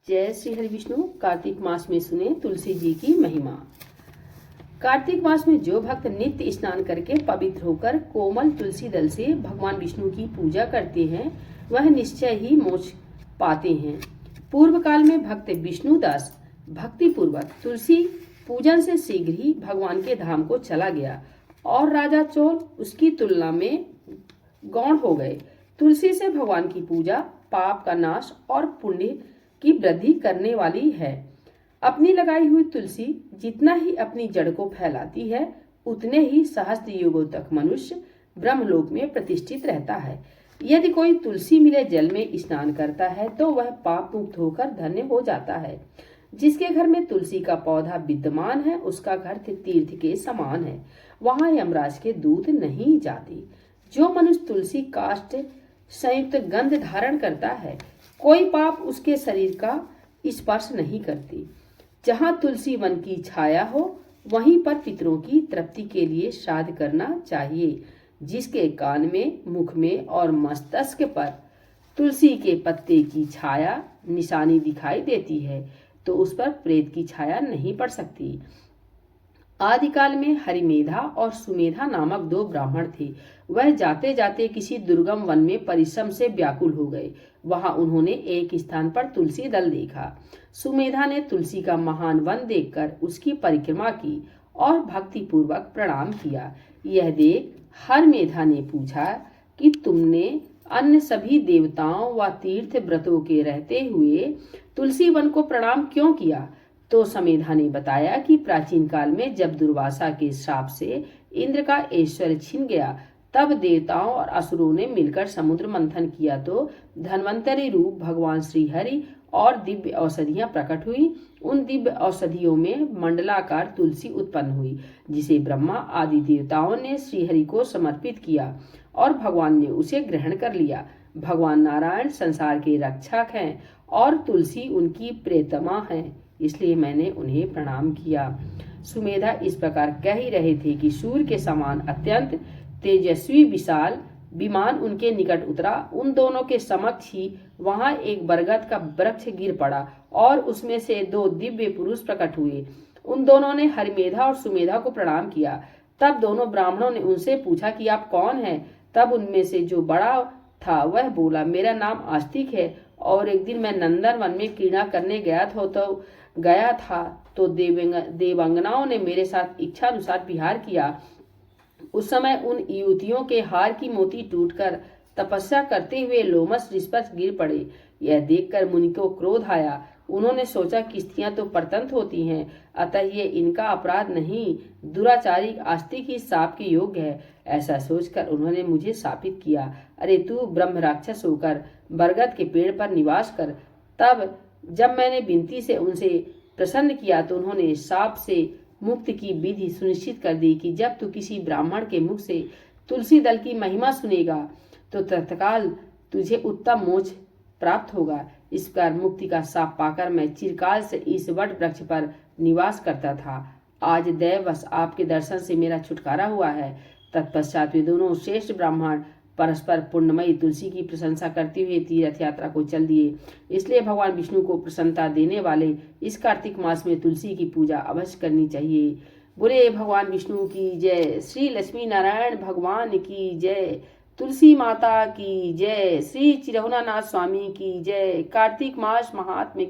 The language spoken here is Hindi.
जय श्री हरि विष्णु। कार्तिक मास में सुने तुलसी जी की महिमा। कार्तिक मास में जो भक्त नित्य स्नान करके पवित्र होकर कोमल तुलसी दल से भगवान विष्णु की पूजा करते हैं वह निश्चय ही मोक्ष पाते हैं। पूर्व काल में भक्त विष्णुदास भक्ति पूर्वक तुलसी पूजन से शीघ्र ही भगवान के धाम को चला गया और राजा चोल उसकी तुलना में गौण हो गए। तुलसी से भगवान की पूजा पाप का नाश और पुण्य की वृद्धि करने वाली है। अपनी लगाई हुई तुलसी जितना ही अपनी जड़ को फैलाती है उतने ही सहस्त्र युगों तक मनुष्य ब्रह्मलोक में प्रतिष्ठित रहता है। यदि कोई तुलसी मिले जल में स्नान करता है तो वह पाप मुक्त होकर धन्य हो जाता है। जिसके घर में तुलसी का पौधा विद्यमान है उसका घर तीर्थ के समान है, वहां यमराज के दूत नहीं जाते। जो मनुष्य तुलसी काष्ठ संयुक्त गंध धारण करता है कोई पाप उसके शरीर का स्पर्श नहीं करती। जहाँ तुलसी वन की छाया हो वहीं पर पितरों की तृप्ति के लिए श्राद्ध करना चाहिए। जिसके कान में, मुख में और मस्तिष्क पर तुलसी के पत्ते की छाया निशानी दिखाई देती है तो उस पर प्रेत की छाया नहीं पड़ सकती। आदिकाल में हरिमेधा और सुमेधा नामक दो ब्राह्मण थे। वह जाते जाते किसी दुर्गम वन में परिश्रम से व्याकुल हो गए। वहां उन्होंने एक स्थान पर तुलसी दल देखा। सुमेधा ने तुलसी का महान वन देखकर उसकी परिक्रमा की और भक्ति पूर्वक प्रणाम किया। यह देख हरिमेधा ने पूछा कि तुमने अन्य सभी देवताओं व तीर्थ व्रतों के रहते हुए तुलसी वन को प्रणाम क्यों किया? तो समेधा ने बताया कि प्राचीन काल में जब दुर्वासा के श्राप से इंद्र का ऐश्वर्य छिन गया तब देवताओं और असुरों ने मिलकर समुद्र मंथन किया तो धन्वंतरी रूप भगवान श्री हरि और दिव्य औषधियां प्रकट हुई। उन दिव्य औषधियों में मंडलाकार तुलसी उत्पन्न हुई जिसे ब्रह्मा आदि देवताओं ने श्रीहरि को समर्पित किया और भगवान ने उसे ग्रहण कर लिया। भगवान नारायण संसार के रक्षक हैं और तुलसी उनकी प्रियतमा है, इसलिए मैंने उन्हें प्रणाम किया। सुमेधा इस प्रकार कह ही रहे थे कि सूर्य के समान अत्यंत तेजस्वी विशाल विमान उनके निकट उतरा। उन दोनों के समक्ष ही वहां एक बरगद का वृक्ष गिर पड़ा और उसमें से दो दिव्य पुरुष प्रकट हुए। उन दोनों ने हरिमेधा और सुमेधा को प्रणाम किया। तब दोनों ब्राह्मणों ने उनसे पूछा कि आप कौन हैं? तब उनमें से जो बड़ा था वह बोला, मेरा नाम आस्तिक है और एक दिन मैं नंदन वन में क्रीड़ा करने गया था तो देवांगनाओं ने मेरे साथ इच्छा अनुसार विहार किया। उस समय उन युवतियों के हार की मोती टूटकर तपस्या करते हुए लोमस रिस पर गिर पड़े। यह देखकर मुनि को क्रोध आया। उन्होंने सोचा कि स्त्रियां तो परतंत्र होती हैं, अतः ये इनका अपराध नहीं, दुराचारी आस्तिक ही शाप के योग्य है। ऐसा सोचकर उन्होंने मुझे शापित किया, अरे तू ब्रह्म राक्षस होकर बरगद के पेड़ पर निवास कर। तब जब मैंने विनती से उनसे प्रसन्न किया तो उन्होंने शाप से मुक्ति की विधि सुनिश्चित कर दी कि जब तू किसी ब्राह्मण के मुख से तुलसी दल की महिमा सुनेगा तो तत्काल तुझे उत्तम मोक्ष प्राप्त होगा। इस प्रकार मुक्ति का शाप पाकर मैं चिरकाल से इस वट वृक्ष पर निवास करता था। आज दैववश आपके दर्शन से मेरा छुटकारा हुआ है। तत्पश्चात वे दोनों श्रेष्ठ ब्राह्मण परस्पर पुण्यमयी तुलसी की प्रशंसा करते हुए तीर्थ यात्रा को चल दिए। इसलिए भगवान विष्णु को प्रसन्नता देने वाले इस कार्तिक मास में तुलसी की पूजा अवश्य करनी चाहिए। बोले भगवान विष्णु की जय, श्री लक्ष्मी नारायण भगवान की जय, तुलसी माता की जय, श्री चिरहुनानाथ स्वामी की जय। कार्तिक मास महात्म्य।